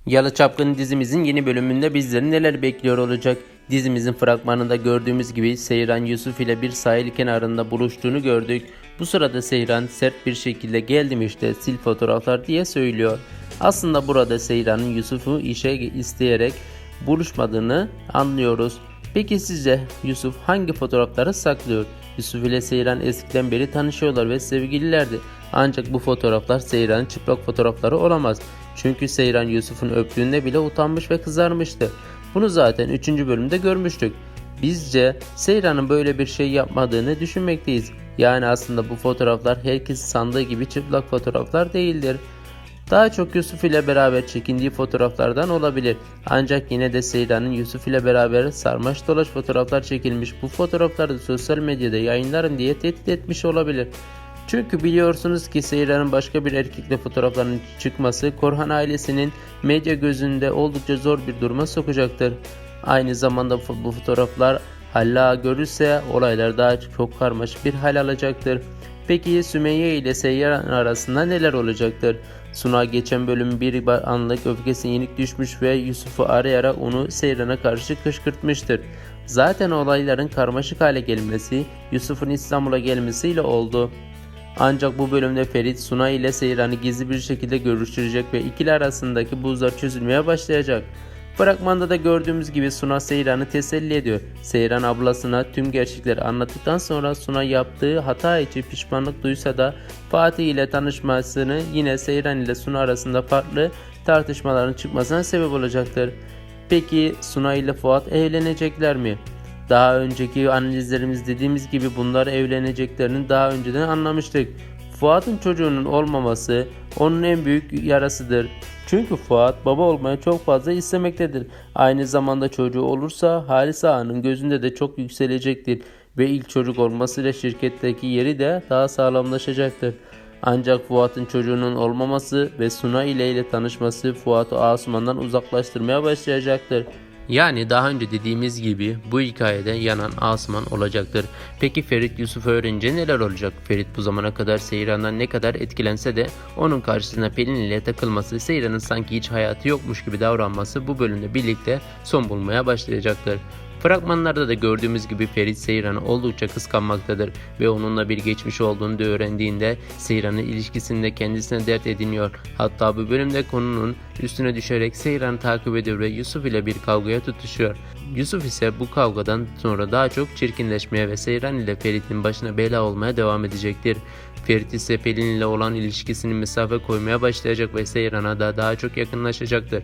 Yalı Çapkın dizimizin yeni bölümünde bizleri neler bekliyor olacak? Dizimizin fragmanında gördüğümüz gibi Seyran Yusuf ile bir sahil kenarında buluştuğunu gördük. Bu sırada Seyran sert bir şekilde geldim işte sil fotoğraflar diye söylüyor. Aslında burada Seyran'ın Yusuf'u işe isteyerek buluşmadığını anlıyoruz. Peki sizce Yusuf hangi fotoğrafları saklıyor? Yusuf ile Seyran eskiden beri tanışıyorlar ve sevgililerdi. Ancak bu fotoğraflar Seyran'ın çıplak fotoğrafları olamaz. Çünkü Seyran Yusuf'un öptüğünde bile utanmış ve kızarmıştı. Bunu zaten 3. bölümde görmüştük. Bizce Seyran'ın böyle bir şey yapmadığını düşünmekteyiz. Yani aslında bu fotoğraflar herkes sandığı gibi çıplak fotoğraflar değildir. Daha çok Yusuf ile beraber çekindiği fotoğraflardan olabilir. Ancak yine de Seyran'ın Yusuf ile beraber sarmaş dolaş fotoğraflar çekilmiş. Bu fotoğrafları sosyal medyada yayınlarım diye tehdit etmiş olabilir. Çünkü biliyorsunuz ki Seyran'ın başka bir erkekle fotoğraflarının çıkması Korhan ailesinin medya gözünde oldukça zor bir duruma sokacaktır. Aynı zamanda bu fotoğraflar hala görülse olaylar daha çok karmaşık bir hal alacaktır. Peki Sümeyye ile Seyran arasında neler olacaktır? Suna geçen bölüm bir anlık öfkesi yenik düşmüş ve Yusuf'u arayarak onu Seyran'a karşı kışkırtmıştır. Zaten olayların karmaşık hale gelmesi Yusuf'un İstanbul'a gelmesiyle oldu. Ancak bu bölümde Ferit Suna ile Seyran'ı gizli bir şekilde görüştürecek ve ikili arasındaki buzlar çözülmeye başlayacak. Fragmanda da gördüğümüz gibi Suna Seyran'ı teselli ediyor. Seyran ablasına tüm gerçekleri anlattıktan sonra Suna yaptığı hata için pişmanlık duysa da Fatih ile tanışmasını yine Seyran ile Suna arasında farklı tartışmaların çıkmasına sebep olacaktır. Peki Suna ile Fuat evlenecekler mi? Daha önceki analizlerimiz dediğimiz gibi bunlar evleneceklerini daha önceden anlamıştık. Fuat'ın çocuğunun olmaması onun en büyük yarasıdır. Çünkü Fuat baba olmayı çok fazla istemektedir. Aynı zamanda çocuğu olursa Halis Ağa'nın gözünde de çok yükselecektir ve ilk çocuk olmasıyla şirketteki yeri de daha sağlamlaşacaktır. Ancak Fuat'ın çocuğunun olmaması ve Suna ile tanışması Fuat'ı Asuman'dan uzaklaştırmaya başlayacaktır. Yani daha önce dediğimiz gibi bu hikayede yanan Asuman olacaktır. Peki Ferit Yusuf öğrenince neler olacak? Ferit bu zamana kadar Seyran'dan ne kadar etkilense de onun karşısına Pelin ile takılması, Seyran'ın sanki hiç hayatı yokmuş gibi davranması bu bölümde birlikte son bulmaya başlayacaktır. Fragmanlarda da gördüğümüz gibi Ferit Seyran'ı oldukça kıskanmaktadır ve onunla bir geçmiş olduğunu da öğrendiğinde Seyran'ın ilişkisinde kendisine dert ediniyor. Hatta bu bölümde konunun üstüne düşerek Seyran'ı takip ediyor ve Yusuf ile bir kavgaya tutuşuyor. Yusuf ise bu kavgadan sonra daha çok çirkinleşmeye ve Seyran ile Ferit'in başına bela olmaya devam edecektir. Ferit ise Pelin ile olan ilişkisini mesafe koymaya başlayacak ve Seyran'a da daha çok yakınlaşacaktır.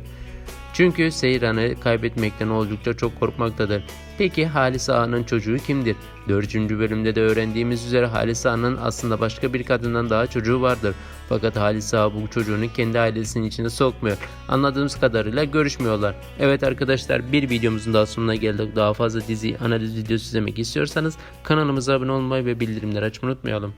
Çünkü Seyran'ı kaybetmekten oldukça çok korkmaktadır. Peki Halis Ağa'nın çocuğu kimdir? 4. bölümde de öğrendiğimiz üzere Halis Ağa'nın aslında başka bir kadından daha çocuğu vardır. Fakat Halis Ağa bu çocuğunu kendi ailesinin içine sokmuyor. Anladığımız kadarıyla görüşmüyorlar. Evet arkadaşlar, bir videomuzun daha sonuna geldik. Daha fazla dizi analiz videosu izlemek istiyorsanız kanalımıza abone olmayı ve bildirimleri açmayı unutmayalım.